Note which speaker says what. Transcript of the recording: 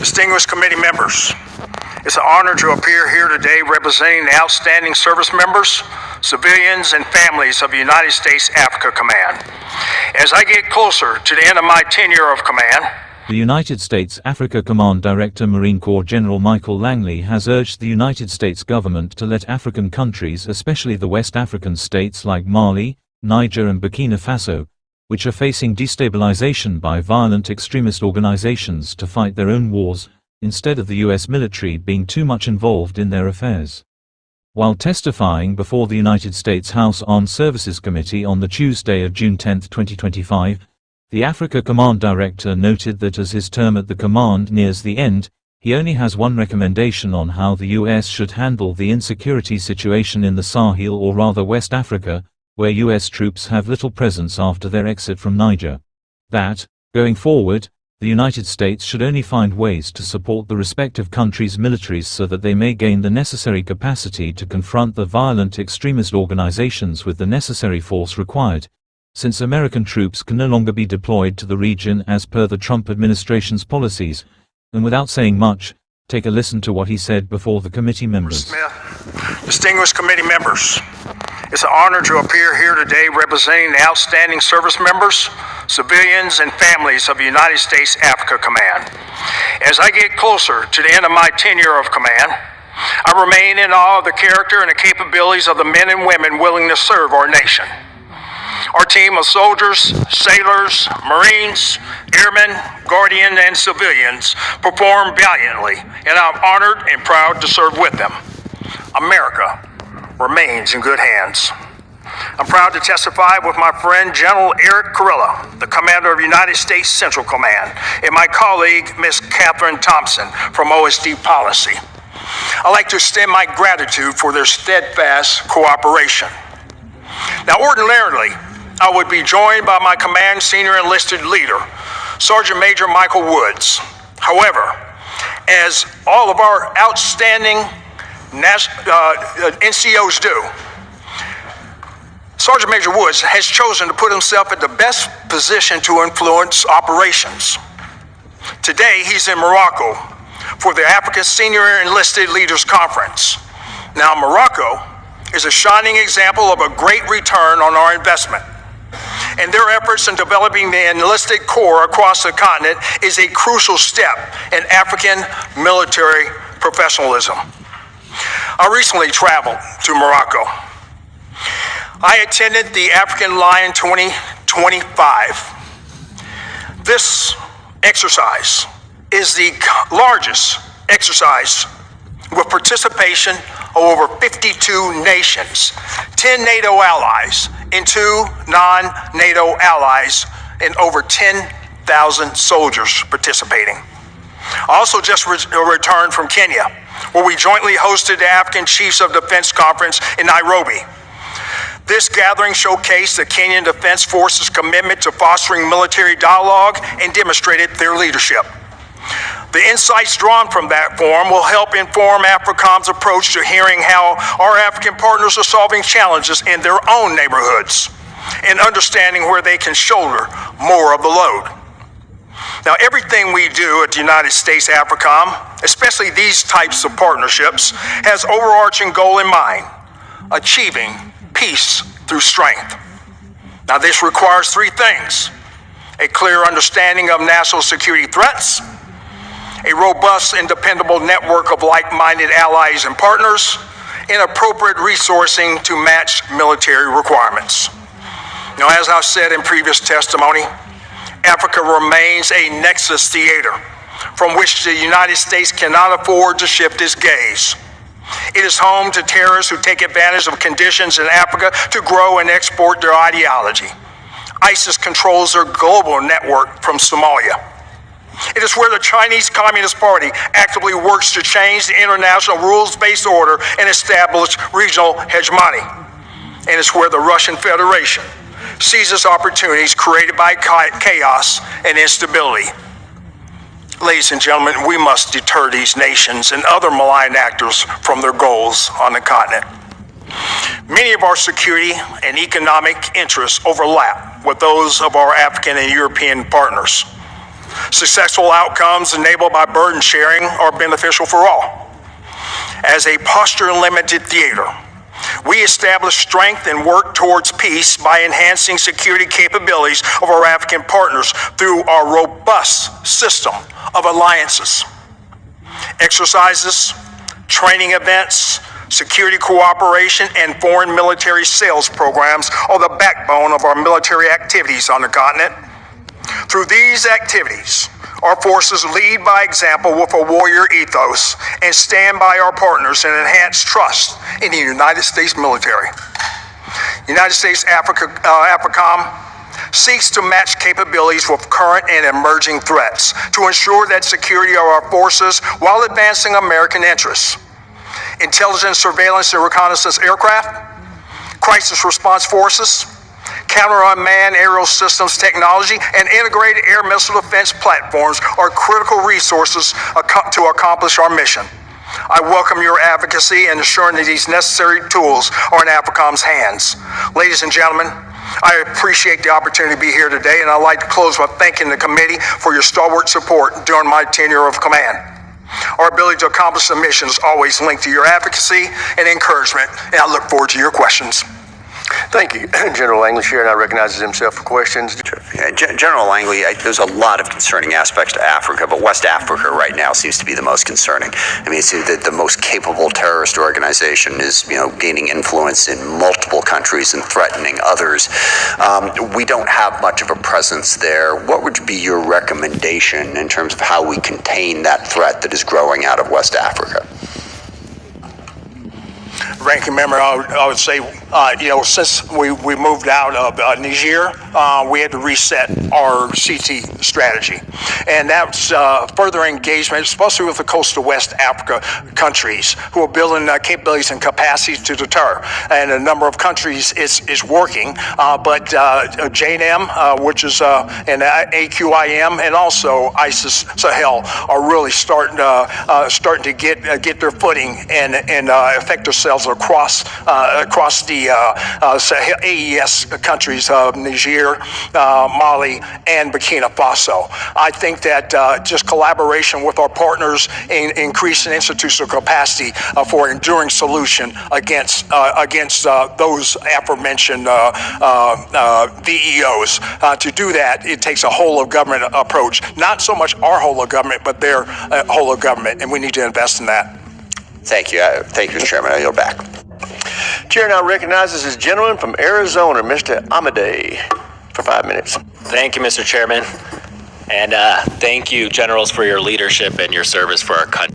Speaker 1: Distinguished committee members, it's an honor to appear here today representing the outstanding service members, civilians, and families of the United States Africa Command. As I get closer to the end of my tenure of command,
Speaker 2: the United States Africa Command Director Marine Corps General Michael Langley has urged the United States government to let African countries, especially the West African states like Mali, Niger and Burkina Faso, which are facing destabilization by violent extremist organizations, to fight their own wars, instead of the U.S. military being too much involved in their affairs. While testifying before the United States House Armed Services Committee on the Tuesday of June 10, 2025, the Africa Command Director noted that as his term at the command nears the end, he only has one recommendation on how the U.S. should handle the insecurity situation in the Sahel, or rather West Africa, where U.S. troops have little presence after their exit from Niger. That, going forward, the United States should only find ways to support the respective countries' militaries so that they may gain the necessary capacity to confront the violent extremist organizations with the necessary force required, since American troops can no longer be deployed to the region as per the Trump administration's policies. And without saying much, take a listen to what he said before the committee members.
Speaker 1: Smith, distinguished committee members, it's an honor to appear here today representing the outstanding service members, civilians, and families of the United States Africa Command. As I get closer to the end of my tenure of command, I remain in awe of the character and the capabilities of the men and women willing to serve our nation. Our team of soldiers, sailors, Marines, airmen, guardians, and civilians perform valiantly, and I'm honored and proud to serve with them. America remains in good hands. I'm proud to testify with my friend General Eric Kurilla, the commander of United States Central Command, and my colleague, Ms. Catherine Thompson from OSD Policy. I'd like to extend my gratitude for their steadfast cooperation. Now, ordinarily, I would be joined by my command senior enlisted leader, Sergeant Major Michael Woods. However, as all of our outstanding NCOs do, Sergeant Major Woods has chosen to put himself in the best position to influence operations. Today, he's in Morocco for the Africa Senior Enlisted Leaders Conference. Now, Morocco is a shining example of a great return on our investment, and their efforts in developing the enlisted corps across the continent is a crucial step in African military professionalism. I recently traveled to Morocco. I attended the African Lion 2025. This exercise is the largest exercise with participation of over 52 nations, 10 NATO allies, and 2 non-NATO allies, and over 10,000 soldiers participating. I also just returned from Kenya, where we jointly hosted the African Chiefs of Defense Conference in Nairobi. This gathering showcased the Kenyan Defense Force's commitment to fostering military dialogue and demonstrated their leadership. The insights drawn from that forum will help inform Africom's approach to hearing how our African partners are solving challenges in their own neighborhoods and understanding where they can shoulder more of the load. Now, everything we do at the United States Africom, especially these types of partnerships, has overarching goal in mind: achieving peace through strength. Now, this requires three things: a clear understanding of national security threats, a robust and dependable network of like-minded allies and partners, and appropriate resourcing to match military requirements. Now, as I've said in previous testimony, Africa remains a nexus theater from which the United States cannot afford to shift its gaze. It is home to terrorists who take advantage of conditions in Africa to grow and export their ideology. ISIS controls their global network from Somalia. It is where the Chinese Communist Party actively works to change the international rules-based order and establish regional hegemony. And it's where the Russian Federation seizes opportunities created by chaos and instability. Ladies and gentlemen, we must deter these nations and other malign actors from their goals on the continent. Many of our security and economic interests overlap with those of our African and European partners. Successful outcomes enabled by burden sharing are beneficial for all. As a posture-limited theater, we establish strength and work towards peace by enhancing security capabilities of our African partners through our robust system of alliances. Exercises, training events, security cooperation, and foreign military sales programs are the backbone of our military activities on the continent. Through these activities, our forces lead by example with a warrior ethos and stand by our partners and enhance trust in the United States military. United States Africom seeks to match capabilities with current and emerging threats to ensure that security of our forces while advancing American interests. Intelligence, surveillance, and reconnaissance aircraft, crisis response forces, counter-unmanned aerial systems technology, and integrated air missile defense platforms are critical resources to accomplish our mission. I welcome your advocacy and ensuring that these necessary tools are in Africom's hands. Ladies and gentlemen, I appreciate the opportunity to be here today, and I'd like to close by thanking the committee for your stalwart support during my tenure of command. Our ability to accomplish the mission is always linked to your advocacy and encouragement, and I look forward to your questions.
Speaker 3: Thank you. General Langley, Chair, now recognizes himself for questions.
Speaker 4: General Langley, there's a lot of concerning aspects to Africa, but West Africa right now seems to be the most concerning. I mean, it's the most capable terrorist organization is, gaining influence in multiple countries and threatening others. We don't have much of a presence there. What would be your recommendation in terms of how we contain that threat that is growing out of West Africa?
Speaker 1: Ranking member, I would say, since we moved out of Niger, we had to reset our CT strategy. And that's further engagement, especially with the coastal West Africa countries who are building capabilities and capacities to deter. And a number of countries is working, but JNM, which is and AQIM, and also ISIS Sahel are really starting to get their footing and affect themselves across the Sahel AES countries of Niger, Mali, and Burkina Faso. I think that just collaboration with our partners in increasing institutional capacity for enduring solution against those aforementioned VEOs. To do that, it takes a whole of government approach, not so much our whole of government, but their whole of government, and we need to invest in that.
Speaker 4: Thank you. Thank you, Mr. Chairman. I yield back.
Speaker 3: Chair now recognizes his gentleman from Arizona, Mr. Amadei, for 5 minutes.
Speaker 5: Thank you, Mr. Chairman. And thank you, generals, for your leadership and your service for our country.